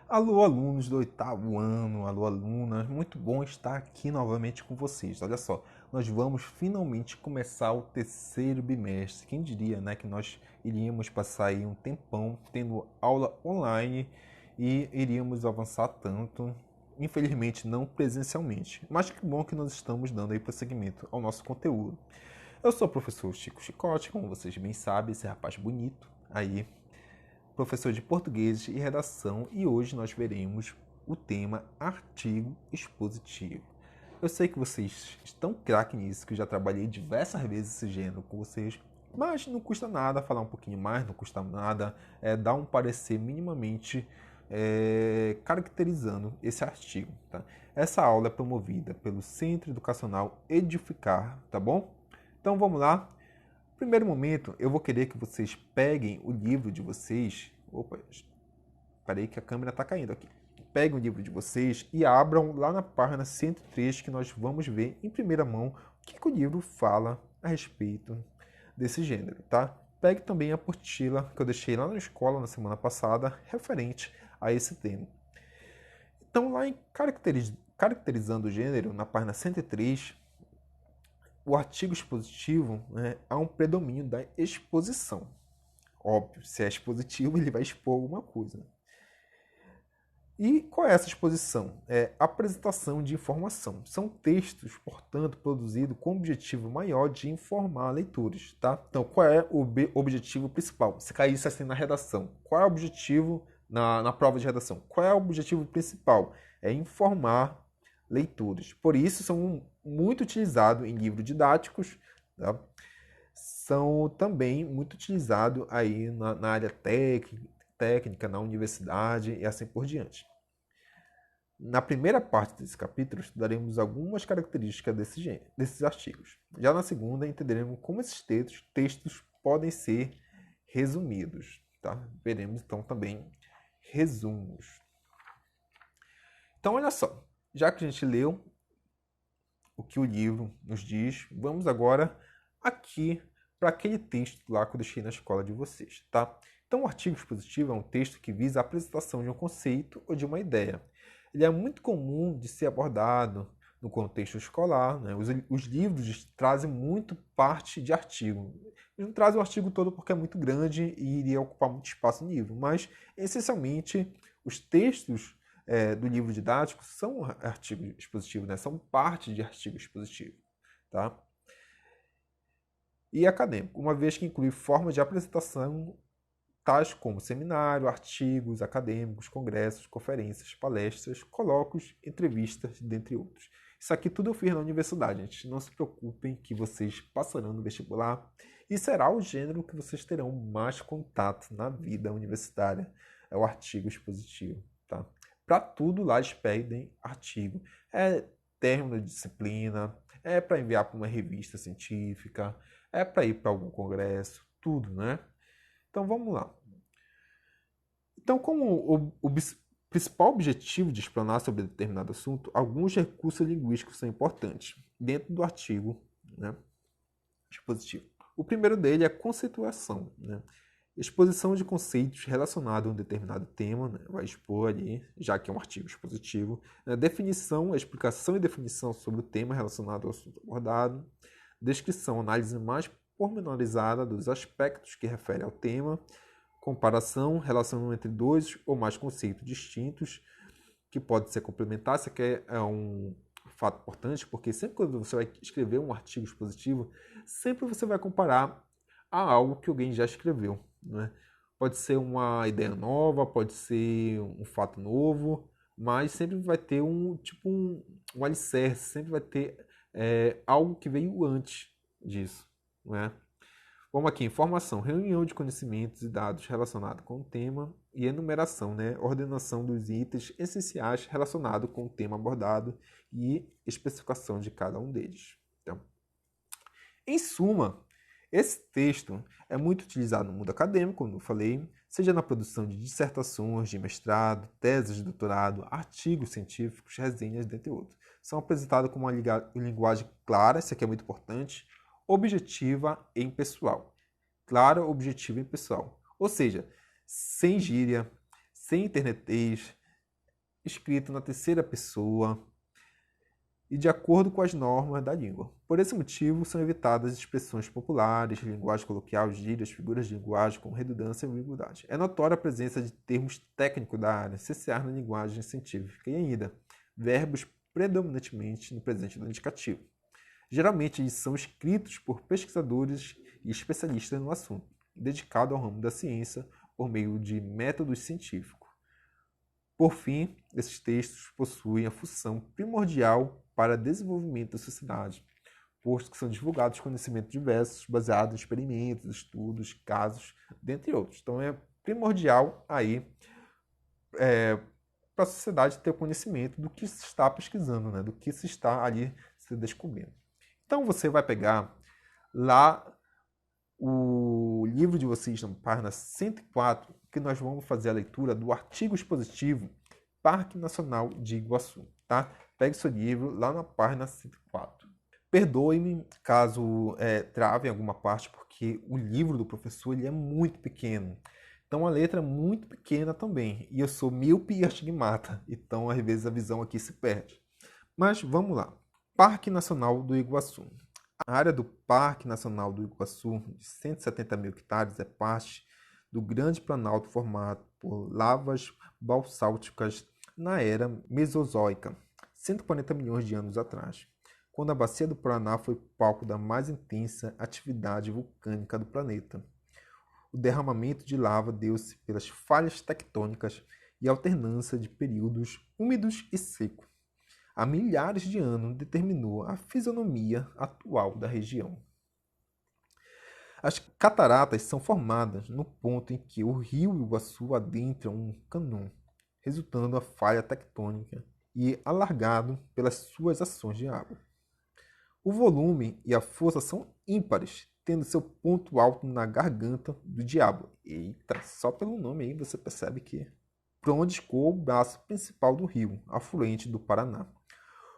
Alô, alunos do oitavo ano, alô, alunas, muito bom estar aqui novamente com vocês. Olha só, nós vamos finalmente começar o terceiro bimestre. Quem diria, né, que nós iríamos passar aí um tempão tendo aula online e iríamos avançar tanto, infelizmente não presencialmente. Mas que bom que nós estamos dando aí prosseguimento ao nosso conteúdo. Eu sou o professor Chico Chicote, como vocês bem sabem, esse rapaz bonito aí, professor de português e redação, e hoje nós veremos o tema artigo expositivo. Eu sei que vocês estão craque nisso, que eu já trabalhei diversas vezes esse gênero com vocês, mas não custa nada falar um pouquinho mais, não custa nada dar um parecer minimamente caracterizando esse artigo. Tá? Essa aula é promovida pelo Centro Educacional Edificar, tá bom? Então vamos lá. Primeiro momento, eu vou querer que vocês peguem o livro de vocês. Opa, parei que a câmera está caindo aqui. Peguem o livro de vocês e abram lá na página 103 que nós vamos ver em primeira mão o que o livro fala a respeito desse gênero, tá? Pegue também a apostila que eu deixei lá na escola na semana passada, referente a esse tema. Então, lá em Caracterizando o Gênero, na página 103, o artigo expositivo, né, há um predomínio da exposição. Óbvio, se é expositivo, ele vai expor alguma coisa. E qual é essa exposição? É apresentação de informação. São textos, portanto, produzidos com o objetivo maior de informar leitores. Tá? Então, qual é o objetivo principal? Se cair isso assim na redação, qual é o objetivo na prova de redação? Qual é o objetivo principal? É informar leitores. Por isso, são muito utilizados em livros didáticos, tá? São também muito utilizados aí na área técnica, na universidade e assim por diante. Na primeira parte desse capítulo, estudaremos algumas características desses artigos. Já na segunda, entenderemos como esses textos podem ser resumidos. Tá? Veremos então também resumos. Então, olha só, já que a gente leu o que o livro nos diz, vamos agora aqui para aquele texto lá que eu deixei na escola de vocês, tá? Então, o artigo expositivo é um texto que visa a apresentação de um conceito ou de uma ideia. Ele é muito comum de ser abordado no contexto escolar, né? Os livros trazem muito parte de artigo. Eles não trazem o artigo todo porque é muito grande e iria ocupar muito espaço no livro, mas, essencialmente, os textos do livro didático são artigo expositivo, né? São parte de artigo expositivo, tá? E acadêmico, uma vez que inclui formas de apresentação tais como seminário, artigos acadêmicos, congressos, conferências, palestras, colóquios, entrevistas, dentre outros. Isso aqui tudo eu fiz na universidade, gente. Não se preocupem que vocês passarão no vestibular e será o gênero que vocês terão mais contato na vida universitária. É o artigo expositivo, tá? Para tudo lá eles pedem artigo. É término de disciplina, é para enviar para uma revista científica, é para ir para algum congresso, tudo, né? Então vamos lá. Então, como o principal objetivo de explanar sobre determinado assunto, alguns recursos linguísticos são importantes dentro do artigo, né, expositivo. O primeiro dele é a conceituação, né? Exposição de conceitos relacionados a um determinado tema, né? Vai expor ali, já que é um artigo expositivo. Definição, explicação e definição sobre o tema relacionado ao assunto abordado. Descrição, análise mais pormenorizada dos aspectos que referem ao tema. Comparação, relação entre dois ou mais conceitos distintos, que pode ser complementar. Isso aqui é um fato importante, porque sempre quando você vai escrever um artigo expositivo, sempre você vai comparar a algo que alguém já escreveu. Né? Pode ser uma ideia nova, pode ser um fato novo, mas sempre vai ter um alicerce, sempre vai ter algo que veio antes disso. Né? Vamos aqui, informação, reunião de conhecimentos e dados relacionados com o tema e enumeração, né? Ordenação dos itens essenciais relacionados com o tema abordado e especificação de cada um deles. Então, em suma, esse texto é muito utilizado no mundo acadêmico, como eu falei, seja na produção de dissertações de mestrado, teses de doutorado, artigos científicos, resenhas, dentre outros. São apresentados com uma linguagem clara, isso aqui é muito importante, objetiva e impessoal. Clara, objetiva e impessoal. Ou seja, sem gíria, sem internetês, escrito na terceira pessoa e de acordo com as normas da língua. Por esse motivo, são evitadas expressões populares, linguagem coloquial, gírias, figuras de linguagem com redundância e ambiguidade. É notória a presença de termos técnicos da área, essenciais na linguagem científica e ainda verbos predominantemente no presente do indicativo. Geralmente, eles são escritos por pesquisadores e especialistas no assunto, dedicados ao ramo da ciência por meio de métodos científicos. Por fim, esses textos possuem a função primordial para o desenvolvimento da sociedade, posto que são divulgados conhecimentos diversos, baseados em experimentos, estudos, casos, dentre outros. Então é primordial aí para a sociedade ter conhecimento do que se está pesquisando, né? Do que se está ali se descobrindo. Então você vai pegar lá o livro de vocês, na página 104, que nós vamos fazer a leitura do artigo expositivo Parque Nacional de Iguaçu, tá? Pegue seu livro lá na página 104. Perdoe-me caso trave em alguma parte, porque o livro do professor ele é muito pequeno. Então a letra é muito pequena também. E eu sou míope e astigmata, então às vezes a visão aqui se perde. Mas vamos lá. Parque Nacional do Iguaçu. A área do Parque Nacional do Iguaçu, de 170 mil hectares, é parte do Grande Planalto formado por lavas basálticas na era Mesozoica, 140 milhões de anos atrás, quando a Bacia do Paraná foi palco da mais intensa atividade vulcânica do planeta. O derramamento de lava deu-se pelas falhas tectônicas e alternância de períodos úmidos e secos. Há milhares de anos determinou a fisionomia atual da região. As cataratas são formadas no ponto em que o rio Iguaçu adentra um cânion, resultando a falha tectônica e alargado pelas suas ações de água. O volume e a força são ímpares, tendo seu ponto alto na garganta do diabo. Eita, só pelo nome aí você percebe que por onde escoa o braço principal do rio, afluente do Paraná.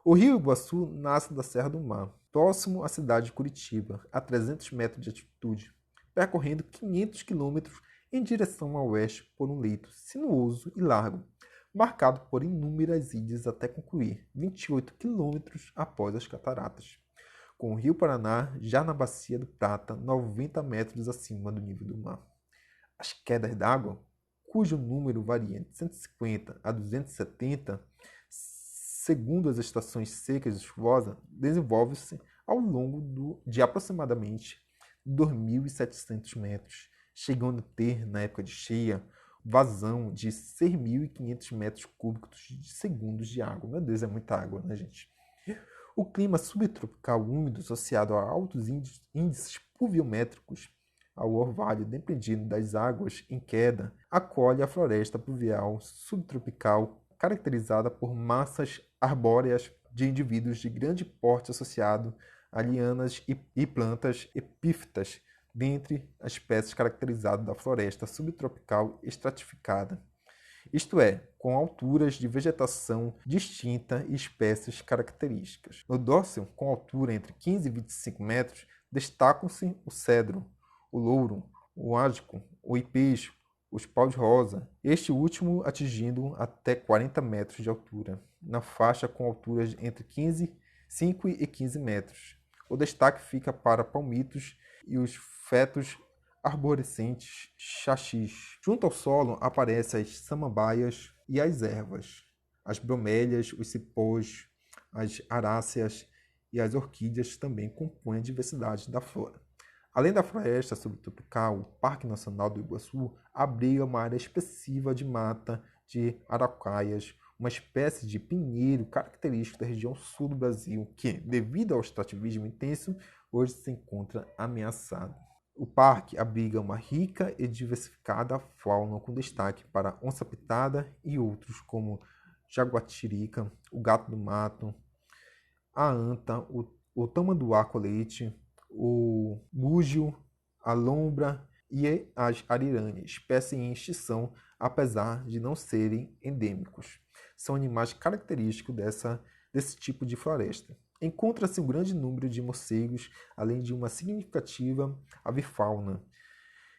O rio Iguaçu nasce da Serra do Mar, próximo à cidade de Curitiba, a 300 metros de altitude, percorrendo 500 quilômetros em direção ao oeste por um leito sinuoso e largo, marcado por inúmeras ilhas até concluir 28 quilômetros após as cataratas, com o rio Paraná já na Bacia do Prata, 90 metros acima do nível do mar. As quedas d'água, cujo número varia de 150 a 270, segundo as estações secas e chuvosas, desenvolve-se ao longo de aproximadamente 2.700 metros, chegando a ter, na época de cheia, vazão de 6.500 metros cúbicos de segundos de água. Meu Deus, é muita água, né, gente? O clima subtropical úmido, associado a altos índices pluviométricos ao orvalho dependido das águas em queda, acolhe a floresta pluvial subtropical caracterizada por massas arbóreas de indivíduos de grande porte associado a lianas e plantas epífitas, dentre as espécies caracterizadas da floresta subtropical estratificada, isto é, com alturas de vegetação distinta e espécies características. No dócil, com altura entre 15 e 25 metros, destacam-se o cedro, o louro, o ágico, o ipês, os paus-rosa, este último atingindo até 40 metros de altura, na faixa com alturas entre 5 e 15 metros. O destaque fica para palmitos e os fetos arborescentes xaxis. Junto ao solo aparecem as samambaias e as ervas, as bromélias, os cipós, as aráceas e as orquídeas também compõem a diversidade da flora. Além da floresta subtropical, o Parque Nacional do Iguaçu abriga uma área expressiva de mata de araucáias, uma espécie de pinheiro característico da região sul do Brasil, que, devido ao extrativismo intenso, hoje se encontra ameaçado. O parque abriga uma rica e diversificada fauna com destaque para a onça-pitada e outros como jaguatirica, o gato do mato, a anta, o tamanduá-colete, o búgio, a lombra e as arirânias, espécies em extinção apesar de não serem endêmicos. São animais característicos desse tipo de floresta. Encontra-se um grande número de morcegos, além de uma significativa avifauna,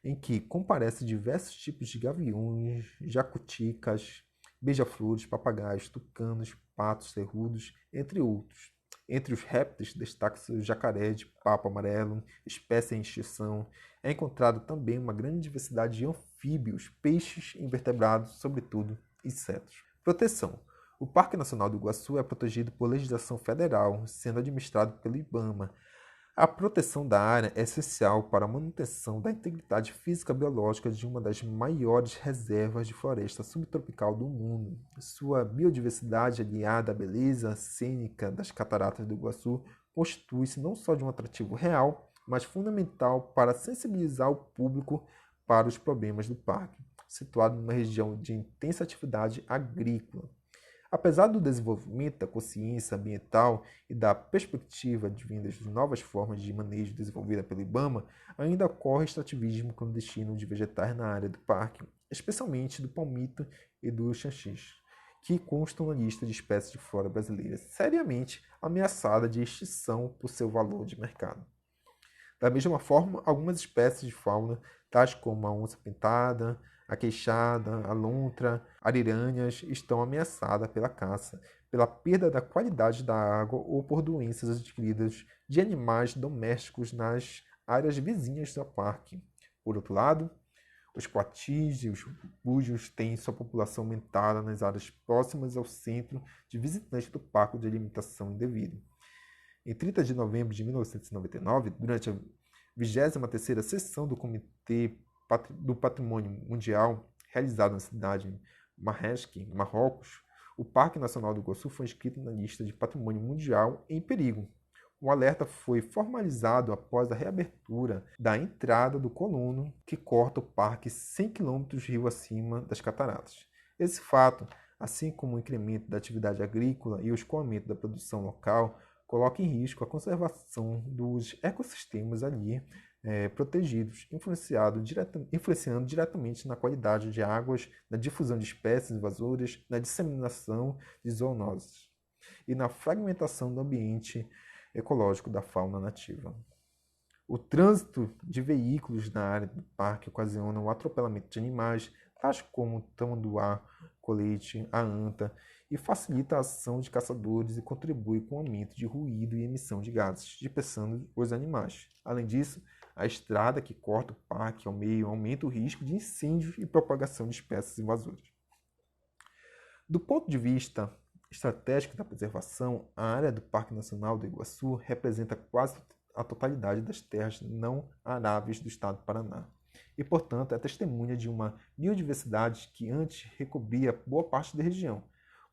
em que comparecem diversos tipos de gaviões, jacuticas beija-flores, papagaios, tucanos, patos, cerrudos, entre outros. Entre os répteis, destaca-se o jacaré de papo amarelo, espécie em extinção. É encontrado também uma grande diversidade de anfíbios, peixes, invertebrados, sobretudo insetos. Proteção. O Parque Nacional do Iguaçu é protegido por legislação federal, sendo administrado pelo IBAMA. A proteção da área é essencial para a manutenção da integridade física biológica de uma das maiores reservas de floresta subtropical do mundo. Sua biodiversidade, aliada à beleza cênica das cataratas do Iguaçu, constitui-se não só de um atrativo real, mas fundamental para sensibilizar o público para os problemas do parque, situado numa região de intensa atividade agrícola. Apesar do desenvolvimento da consciência ambiental e da perspectiva advindas de novas formas de manejo desenvolvida pelo IBAMA, ainda ocorre extrativismo clandestino de vegetais na área do parque, especialmente do palmito e do xanxins, que constam na lista de espécies de flora brasileira seriamente ameaçada de extinção por seu valor de mercado. Da mesma forma, algumas espécies de fauna, tais como a onça-pintada, a queixada, a lontra, ariranhas, estão ameaçadas pela caça, pela perda da qualidade da água ou por doenças adquiridas de animais domésticos nas áreas vizinhas do parque. Por outro lado, os coatis e os búzios têm sua população aumentada nas áreas próximas ao centro de visitantes do parque de alimentação indevida. Em 30 de novembro de 1999, durante a 23ª sessão do Comitê do Patrimônio Mundial, realizado na cidade de Marrakech, Marrocos, o Parque Nacional do Iguaçu foi inscrito na lista de Patrimônio Mundial em perigo. O alerta foi formalizado após a reabertura da entrada do colono que corta o parque 100 km rio acima das cataratas. Esse fato, assim como o incremento da atividade agrícola e o escoamento da produção local, coloca em risco a conservação dos ecossistemas ali protegidos, influenciando diretamente na qualidade de águas, na difusão de espécies invasoras, na disseminação de zoonoses e na fragmentação do ambiente ecológico da fauna nativa. O trânsito de veículos na área do parque ocasiona o atropelamento de animais, tais como o tamanduá, colete, a anta, e facilita a ação de caçadores e contribui com o aumento de ruído e emissão de gases, dispersando os animais. Além disso, a estrada que corta o parque ao meio aumenta o risco de incêndio e propagação de espécies invasoras. Do ponto de vista estratégico da preservação, a área do Parque Nacional do Iguaçu representa quase a totalidade das terras não aráveis do estado do Paraná e, portanto, é testemunha de uma biodiversidade que antes recobria boa parte da região.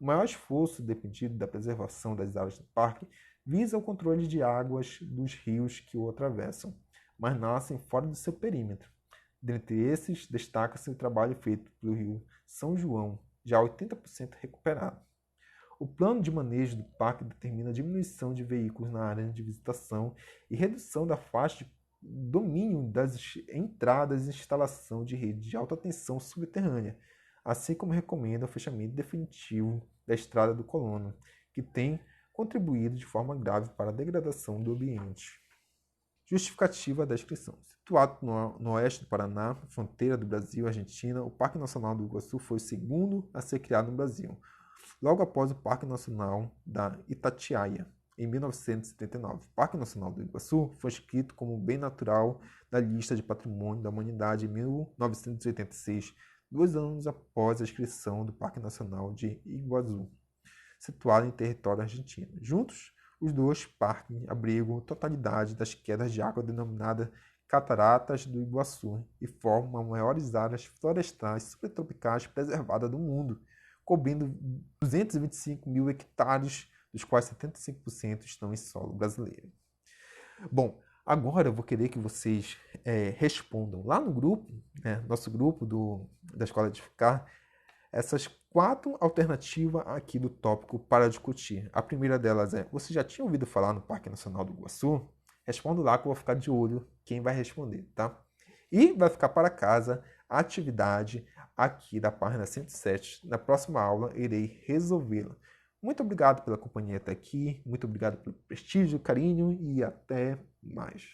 O maior esforço dependido da preservação das áreas do parque visa o controle de águas dos rios que o atravessam, mas nascem fora do seu perímetro. Dentre esses, destaca-se o trabalho feito pelo rio São João, já 80% recuperado. O plano de manejo do parque determina a diminuição de veículos na área de visitação e redução da faixa de domínio das entradas e instalação de rede de alta tensão subterrânea, assim como recomenda o fechamento definitivo da estrada do colono, que tem contribuído de forma grave para a degradação do ambiente. Justificativa da inscrição. Situado no oeste do Paraná, fronteira do Brasil e Argentina, o Parque Nacional do Iguaçu foi o segundo a ser criado no Brasil, logo após o Parque Nacional da Itatiaia, em 1979. O Parque Nacional do Iguaçu foi inscrito como bem natural na lista de Patrimônio da Humanidade em 1986, 2 anos após a inscrição do Parque Nacional de Iguaçu, situado em território argentino. Juntos, os dois parques abrigam a totalidade das quedas de água denominadas Cataratas do Iguaçu e formam as maiores áreas florestais subtropicais preservadas do mundo, cobrindo 225 mil hectares, dos quais 75% estão em solo brasileiro. Bom, agora eu vou querer que vocês respondam lá no grupo, nosso grupo da Escola Edificar, essas 4 alternativas aqui do tópico para discutir. A primeira delas é: você já tinha ouvido falar no Parque Nacional do Iguaçu? Responda lá que eu vou ficar de olho quem vai responder, tá? E vai ficar para casa a atividade aqui da página 107. Na próxima aula irei resolvê-la. Muito obrigado pela companhia até aqui, muito obrigado pelo prestígio, carinho e até mais.